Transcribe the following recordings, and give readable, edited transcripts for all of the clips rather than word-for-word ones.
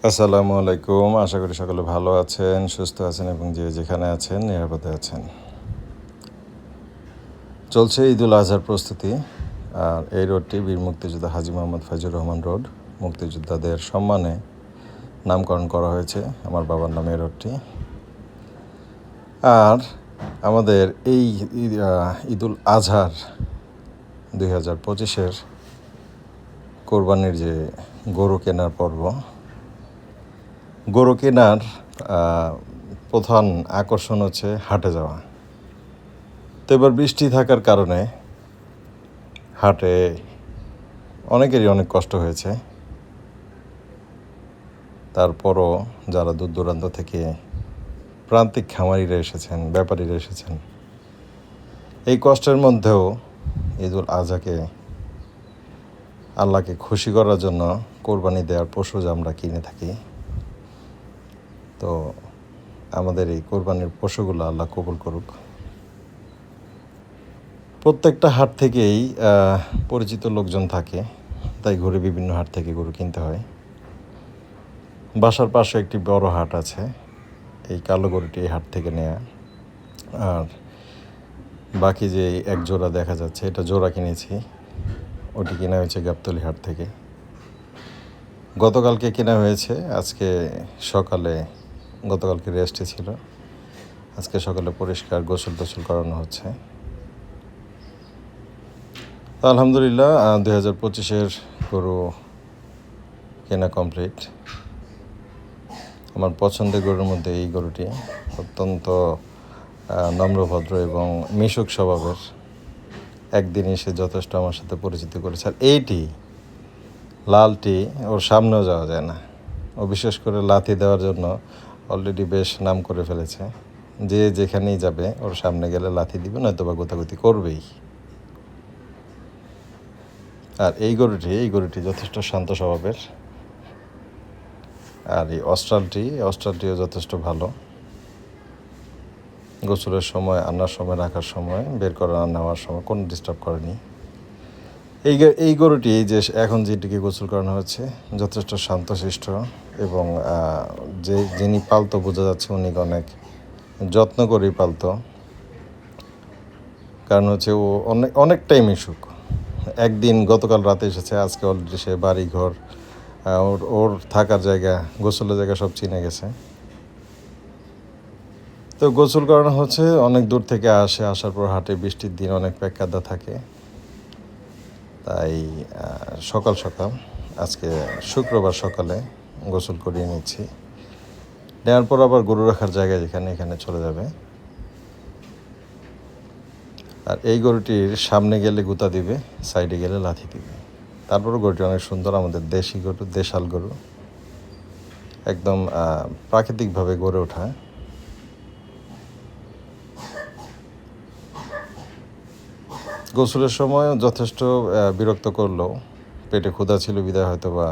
আসসালামু আলাইকুম। আশা করি সকলে ভালো আছেন, সুস্থ আছেন এবং যে যেখানে আছেন নিরাপদে আছেন। চলছে ঈদুল আজহার প্রস্তুতি। আর এই রোডটি বীর মুক্তিযোদ্ধা হাজী মোহাম্মদ ফয়জুর রহমান রোড। মুক্তিযোদ্ধাদের সম্মানে নামকরণ করা হয়েছে আমার বাবার নামে এই রোডটি। আর আমাদের এই ঈদুল আজহার 2025-এর কোরবানির যে গরু কেনার পর্ব, গরু কেনার প্রধান আকর্ষণ হচ্ছে হাটে যাওয়া। তো এবার বৃষ্টি থাকার কারণে হাটে অনেকেরই অনেক কষ্ট হয়েছে। তারপরও যারা দূর দূরান্ত থেকে প্রান্তিক খামারিরা এসেছেন, ব্যাপারীরা এসেছেন, এই কষ্টের মধ্যেও ঈদুল আজহাকে আল্লাহকে খুশি করার জন্য কোরবানি দেওয়ার পশু যে আমরা কিনে থাকি। তো আমাদের এই কোরবানির পশুগুলো আল্লাহ কবুল করুক। প্রত্যেকটা হাট থেকেই পরিচিত লোকজন থাকে, তাই ঘুরে বিভিন্ন হাট থেকে গরু কিনতে হয়। বাসার পাশে একটি বড় হাট আছে, এই কালো গরুটি এই হাট থেকে নেয়া। আর বাকি যে এক জোড়া দেখা যাচ্ছে, এটা জোড়া কিনেছি, ওটি কেনা হয়েছে গাবতলী হাট থেকে। গতকালকে কেনা হয়েছে, গতকালকে রেস্টে ছিল, আজকে সকালে পরিষ্কার গোসল টোসল করানো হচ্ছে। তো আলহামদুলিল্লাহ 2025-এর গরু কেনা কমপ্লিট। আমার পছন্দের গরুর মধ্যে এই গরুটি অত্যন্ত নম্রভদ্র এবং মিশুক স্বভাবের। একদিনই সে যথেষ্ট আমার সাথে পরিচিত করেছে। আর এইটি লালটি ওর সামনেও যাওয়া যায় না, ও বিশেষ করে লাথি দেওয়ার জন্য অলরেডি বেশ নাম করে ফেলেছে। যে যেখানেই যাবে ওর সামনে গেলে লাথি দিবে, নয়তো বা গোতাগুতি করবেই। আর এই গরুটি যথেষ্ট শান্ত স্বভাবের। আর এই অস্ট্রালটিও যথেষ্ট ভালো। গোসলের সময়, আনার সময়, রাখার সময়, বের করা নেওয়ার সময় কোনো ডিস্টার্ব করেনি। এই গরুটি যে এখন যেটিকে গোসল করানো হচ্ছে যথেষ্ট শান্তশিষ্ট এবং যিনি পালতো বোঝা যাচ্ছে উনি অনেক যত্ন করেই পালতো। কারণ হচ্ছে ও অনেকটাই মিশুক। একদিন গতকাল রাতে এসেছে, আজকে অলরেডি সে বাড়ি ঘর, ওর থাকার জায়গা, গোসলের জায়গা সব চিনে গেছে। তো গোসল করানো হচ্ছে, অনেক দূর থেকে আসার পর হাটে বৃষ্টির দিন অনেক প্যাকাদা থাকে, তাই সকাল আজকে শুক্রবার সকালে গোসল করিয়ে নিচ্ছি। নেওয়ার পর আবার গরু রাখার জায়গায় এখানে চলে যাবে। আর এই গরুটির সামনে গেলে গুতা দিবে, সাইডে গেলে লাথি দিবে। তারপরও গরুটি অনেক সুন্দর, আমাদের দেশি গরু, দেশাল গরু, একদম প্রাকৃতিকভাবে গড়ে ওঠা। গোসলের সময় যথেষ্ট বিরক্ত করলো, পেটে ক্ষুধা ছিল বিদায় হয়তো বা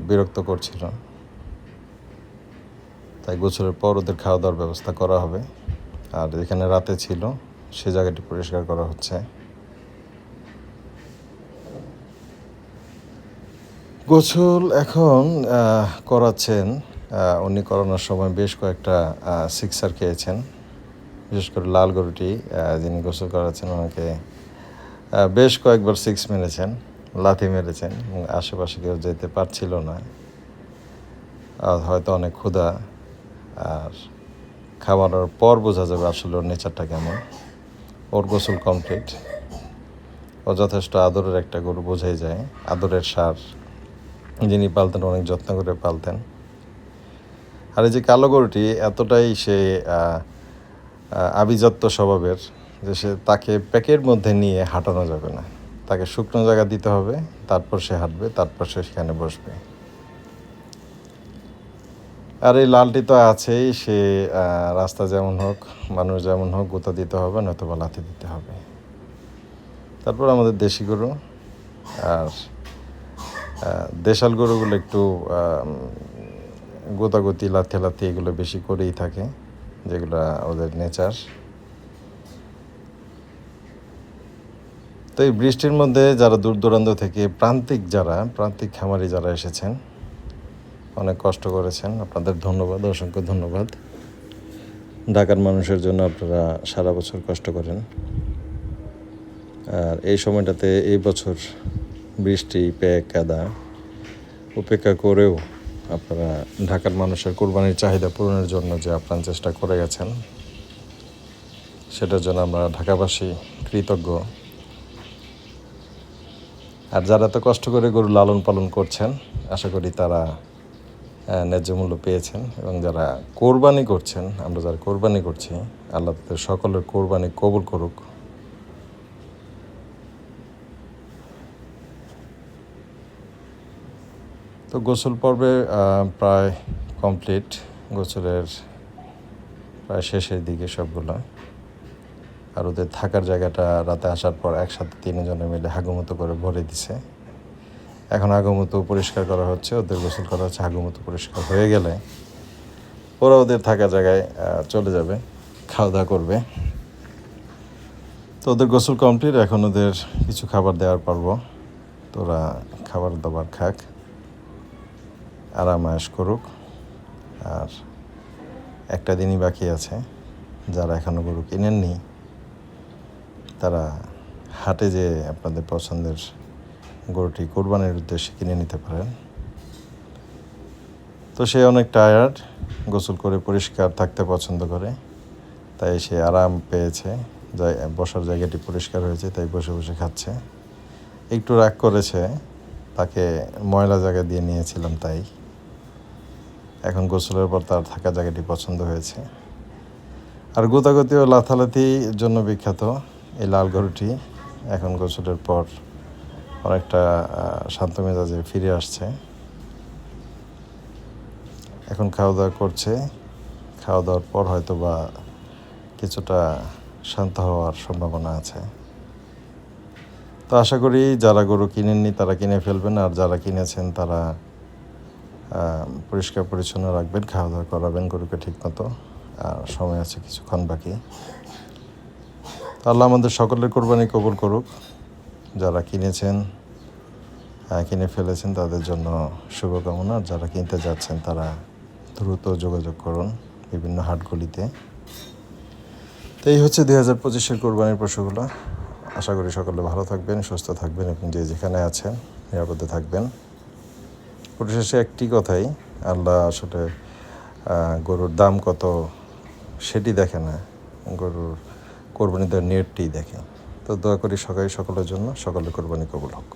বিরক্ত করছিল, তাই গোসলের পর ওদের খাওয়া দাওয়ার ব্যবস্থা করা হবে। আর যেখানে রাতে ছিল সে জায়গাটি পরিষ্কার করা হচ্ছে। গোসল এখন করাচ্ছেন উনি। করানোর সময় বেশ কয়েকটা সিক্সার খেয়েছেন, বিশেষ করে লাল গরুটি যিনি গোসল করাচ্ছেন ওনাকে বেশ কয়েকবার সিক্স মেরেছেন, লাথি মেরেছেন এবং আশেপাশে কেউ যেতে পারছিল না। হয়তো অনেক ক্ষুধা, আর খাওয়ানোর পর বোঝা যাবে আসলে ওর নেচারটা কেমন। ওর গোসল কমপ্লিট, ও যথেষ্ট আদরের একটা গরু, বোঝাই যায় আদরের সার। যিনি পালতেন অনেক যত্ন করে পালতেন। আর এই যে কালো গরুটি এতটাই সে আভিজাত্য স্বভাবের যে তাকে প্যাকের মধ্যে নিয়ে হাঁটানো যাবে না, তাকে শুকনো জায়গা দিতে হবে, তারপর সে হাঁটবে, তারপর সে সেখানে বসবে। আর এই লালটি তো আছেই, সে রাস্তা যেমন হোক, মানুষ যেমন হোক, গুঁতা দিতে হবে, নয়তো বা লাথি দিতে হবে। তারপর আমাদের দেশি গরু আর দেশাল গরুগুলো একটু গোতাগুতি, লাথি এগুলো বেশি করেই থাকে, যেগুলো ওদের নেচার। তো এই বৃষ্টির মধ্যে যারা দূর দূরান্ত থেকে প্রান্তিক খামারি যারা এসেছেন, অনেক কষ্ট করেছেন, আপনাদের ধন্যবাদ, অসংখ্য ধন্যবাদ। ঢাকার মানুষের জন্য আপনারা সারা বছর কষ্ট করেন, আর এই সময়টাতে এই বছর বৃষ্টি পেক কাদা উপেক্ষা করেও আপনারা ঢাকার মানুষের কোরবানির চাহিদা পূরণের জন্য যে আপ্রাণ চেষ্টা করে গেছেন, সেটার জন্য আমরা ঢাকাবাসী কৃতজ্ঞ। আর যারা তো কষ্ট করে গরু লালন পালন করছেন, আশা করি তারা ন্যায্য মূল্য পেয়েছেন, এবং যারা কোরবানি করছেন, আমরা যারা কোরবানি করছি, আল্লাহ তাদের সকলের কোরবানি কবুল করুক। তো গোসল পর্বে প্রায় কমপ্লিট, গোসলের প্রায় শেষের দিকে সবগুলো। আর ওদের থাকার জায়গাটা রাতে আসার পর একসাথে 3 জনে মিলে হাগুমতো করে ভরে দিছে। এখন হাগুমতো পরিষ্কার করা হচ্ছে, ওদের গোসল করা হচ্ছে। হাগুমতো পরিষ্কার হয়ে গেলে ওরা ওদের থাকার জায়গায় চলে যাবে, খাওয়া দাওয়া করবে। তো ওদের গোসল কমপ্লিট, এখন ওদের কিছু খাবার দেওয়ার পারবো। তো ওরা খাবার দাবার খাক, আরাম আয়েশ করুক। আর একটা দিনই বাকি আছে, যারা এখনও গরু কিনেননি তারা হাটে যে আপনাদের পছন্দের গরুটি কোরবানির উদ্দেশ্যে কিনে নিতে পারেন। তো সে অনেক টায়ার্ড, গোসল করে পরিষ্কার থাকতে পছন্দ করে, তাই সে আরাম পেয়েছে, বসার জায়গাটি পরিষ্কার হয়েছে, তাই বসে বসে খাচ্ছে। একটু রাগ করেছে, তাকে ময়লা জায়গা দিয়ে নিয়েছিলাম, তাই এখন গোসলের পর তার থাকা জায়গাটি পছন্দ হয়েছে। আর গোতাগতি ও লাথালাথির জন্য বিখ্যাত এই লাল গরুটি এখন গোসলের পর অনেকটা শান্ত মেজাজে ফিরে আসছে। এখন খাওয়া দাওয়া করছে, খাওয়া দাওয়ার পর হয়তো বা কিছুটা শান্ত হওয়ার সম্ভাবনা আছে। তো আশা করি যারা গরু কিনেননি তারা কিনে ফেলবেন, আর যারা কিনেছেন তারা পরিষ্কার পরিচ্ছন্ন রাখবেন, খাওয়া দাওয়া করাবেন গরুকে ঠিকমতো। আর সময় আছে কিছুক্ষণ বাকি। আল্লাহ আমাদের সকলের কোরবানি কবুল করুক। যারা কিনেছেন, কিনে ফেলেছেন, তাদের জন্য শুভকামনা। আর যারা কিনতে যাচ্ছেন তারা দ্রুত যোগাযোগ করুন বিভিন্ন হাটগুলিতে। তো এই হচ্ছে 2025-এর কোরবানির পশুগুলো। আশা করি সকলে ভালো থাকবেন, সুস্থ থাকবেন, এবং যে যেখানে আছেন নিরাপদে থাকবেন। পরিশেষে একটি কথাই, আল্লাহ আসলে গরুর দাম কত সেটি দেখে না, গরুর কোরবানি দেওয়ার নিয়তটিই দেখে। তো দোয়া করি সকলের জন্য সকলের কোরবানি কবুল হোক।